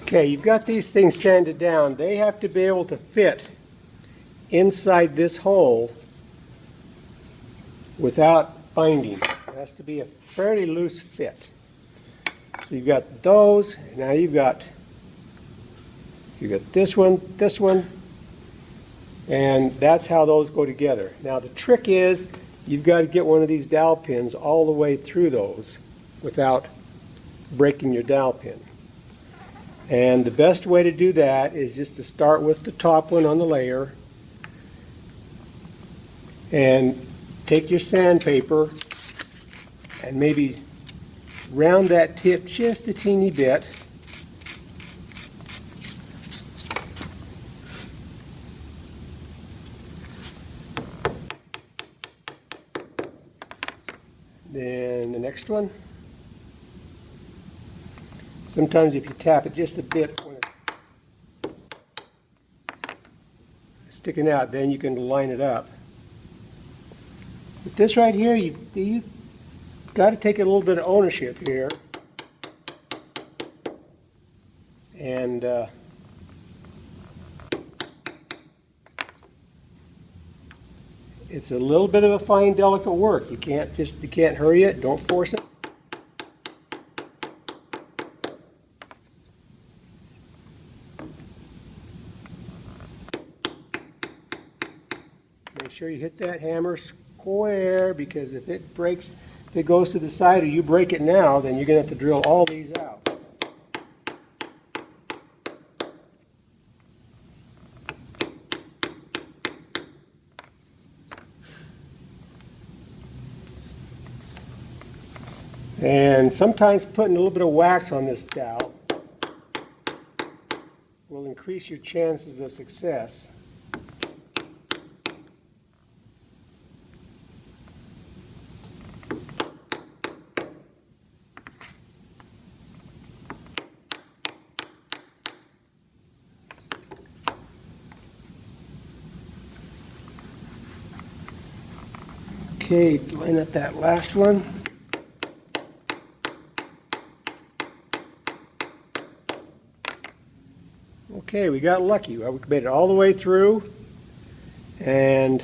Okay, you've got these things sanded down. They have to be able to fit inside this hole without binding. It has to be a fairly loose fit. So you've got those, and now you've got this one, and that's how those go together. Now the trick is you've got to get one of these dowel pins all the way through those without breaking your dowel pin. And the best way to do that is just to start with the top one on the layer and take your sandpaper and maybe round that tip just a teeny bit. Then the next one. Sometimes if you tap it just a bit when it's sticking out, then you can line it up. But this right here, you've got to take a little bit of ownership here. And it's a little bit of a fine, delicate work. You can't hurry it. Don't force it. Make sure you hit that hammer square, because if it breaks, if it goes to the side or you break it now, then you're going to have to drill all these out. And sometimes putting a little bit of wax on this dowel will increase your chances of success. Okay, line up that last one. Okay, we got lucky. Well, we made it all the way through, and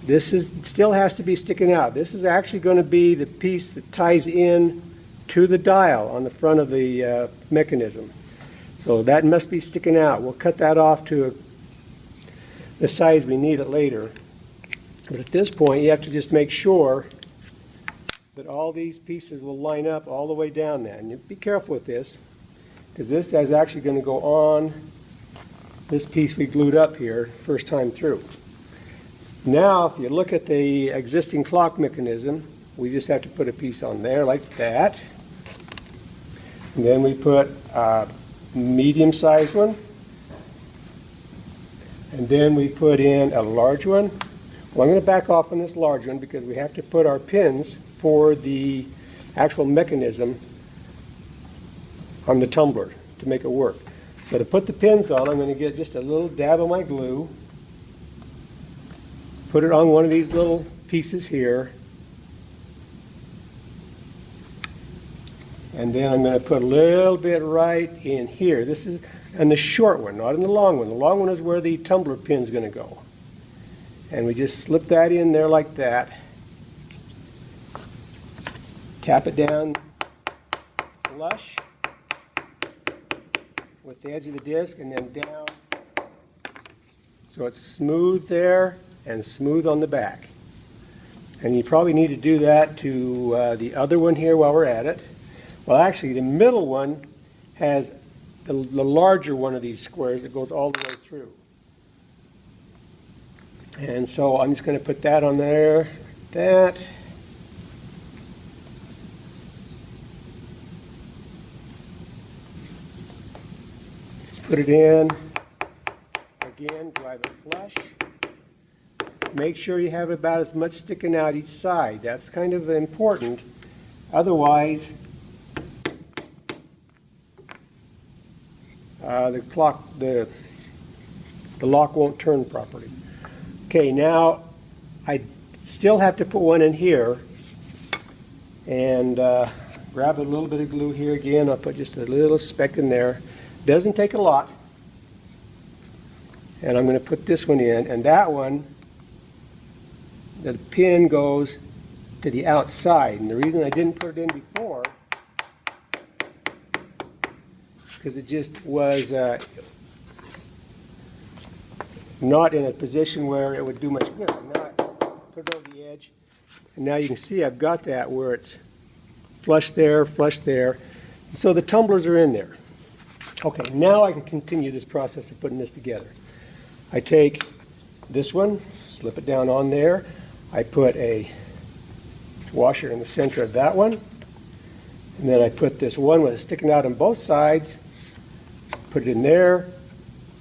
this still has to be sticking out. This is actually going to be the piece that ties in to the dial on the front of the mechanism. So that must be sticking out. We'll cut that off to the size we need it later. But at this point, you have to just make sure that all these pieces will line up all the way down there. And you be careful with this, because this is actually going to go on this piece we glued up here first time through. Now, if you look at the existing clock mechanism, we just have to put a piece on there like that. And then we put a medium-sized one. And then we put in a large one. Well, I'm going to back off on this large one because we have to put our pins for the actual mechanism on the tumbler to make it work. So to put the pins on, I'm going to get just a little dab of my glue, put it on one of these little pieces here, and then I'm going to put a little bit right in here. This is in the short one, not in the long one. The long one is where the tumbler pin is going to go. And we just slip that in there like that. Tap it down flush with the edge of the disc, and then down so it's smooth there and smooth on the back. And you probably need to do that to the other one here while we're at it. Well, actually, the middle one has the larger one of these squares that goes all the way through. And so I'm just going to put that on there, like that. Put it in, again, drive it flush. Make sure you have about as much sticking out each side. That's kind of important. Otherwise, the lock won't turn properly. Okay, now I still have to put one in here, and grab a little bit of glue here again. I'll put just a little speck in there. Doesn't take a lot. And I'm going to put this one in, and that one, the pin goes to the outside. And the reason I didn't put it in before, because it just was not in a position where it would do much good. Now I put it over the edge, and now you can see I've got that where it's flush there, flush there. So the tumblers are in there. Okay, now I can continue this process of putting this together. I take this one, slip it down on there. I put a washer in the center of that one. And then I put this one with it sticking out on both sides, put it in there,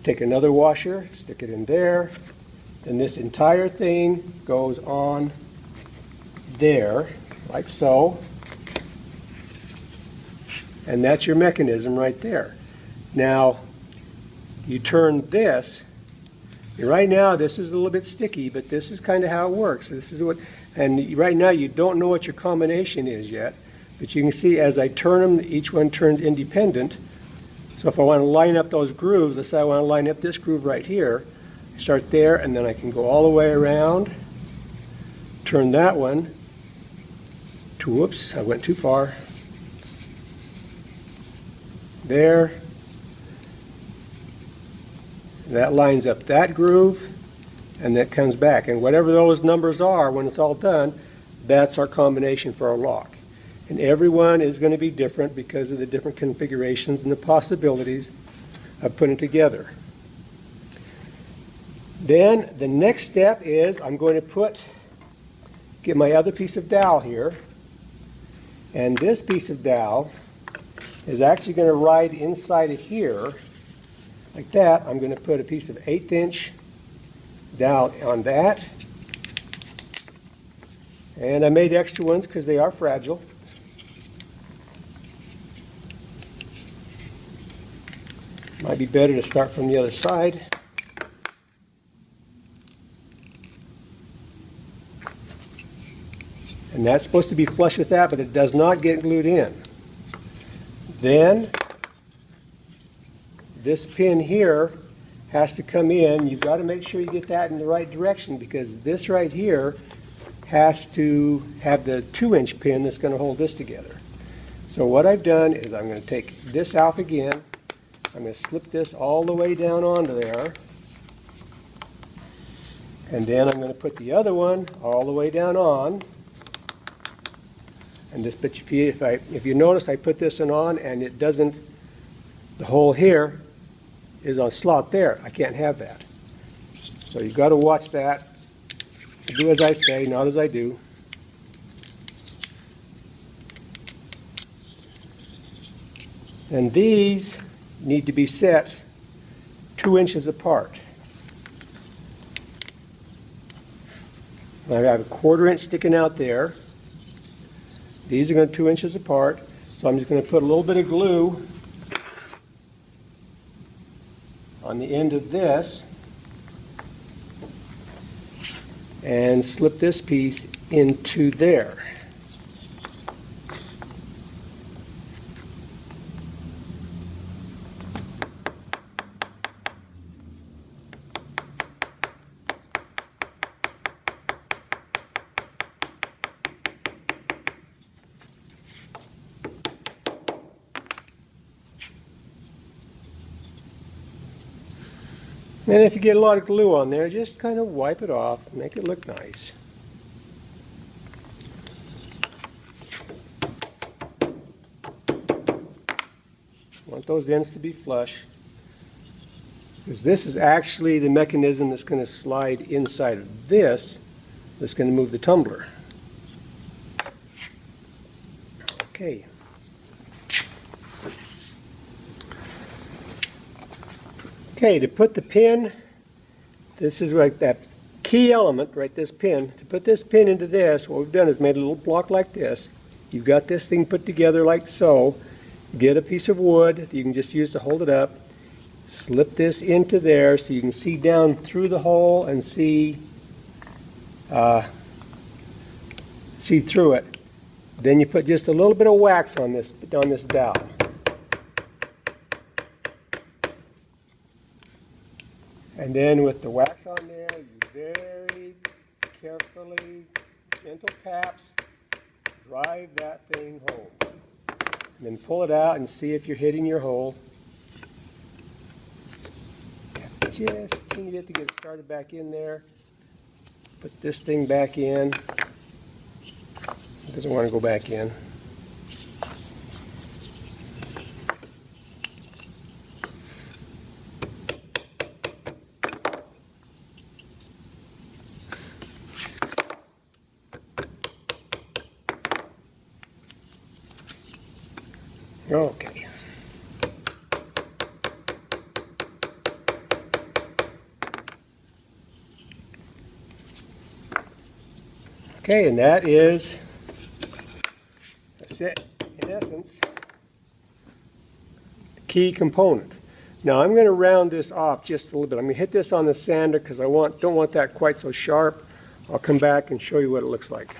take another washer, stick it in there. Then this entire thing goes on there, like so. And that's your mechanism right there. Now, you turn this. Right now, this is a little bit sticky, but this is kind of how it works. This is what, and right now you don't know what your combination is yet, but you can see as I turn them, each one turns independent. So if I want to line up those grooves, let's say I want to line up this groove right here, I start there, and then I can go all the way around, turn that one to, whoops, I went too far. There. That lines up that groove, and that comes back. And whatever those numbers are, when it's all done, that's our combination for our lock. And every one is going to be different because of the different configurations and the possibilities of putting it together. Then the next step is I'm going to get my other piece of dowel here, and this piece of dowel is actually going to ride inside of here. Like that. I'm going to put a piece of 1/8 inch dowel on that. And I made extra ones because they are fragile. Might be better to start from the other side. And that's supposed to be flush with that, but it does not get glued in. Then this pin here has to come in. You've got to make sure you get that in the right direction, because this right here has to have the 2-inch pin that's going to hold this together. So what I've done is I'm going to take this out again. I'm going to slip this all the way down onto there. And then I'm going to put the other one all the way down on. And this, but if you notice, I put this one on and it doesn't, the hole here is on slot there. I can't have that. So you've got to watch that. Do as I say, not as I do. And these need to be set 2 inches apart. I have a 1/4 inch sticking out there. These are going to 2 inches apart. So I'm just going to put a little bit of glue on the end of this and slip this piece into there. And if you get a lot of glue on there, just kind of wipe it off, make it look nice. Want those ends to be flush, because this is actually the mechanism that's going to slide inside of this, that's going to move the tumbler. Okay. Okay, to put the pin, this is like that key element, right, this pin. To put this pin into this, what we've done is made a little block like this. You've got this thing put together like so. Get a piece of wood that you can just use to hold it up. Slip this into there so you can see down through the hole and see through it. Then you put just a little bit of wax on this dowel. And then with the wax on there, you very carefully, gentle taps, drive that thing home. And then pull it out and see if you're hitting your hole. Just a teeny bit to get it started back in there. Put this thing back in. It doesn't want to go back in. Okay. Okay, and that's it, in essence, the key component. Now I'm going to round this off just a little bit. I'm going to hit this on the sander because I don't want that quite so sharp. I'll come back and show you what it looks like.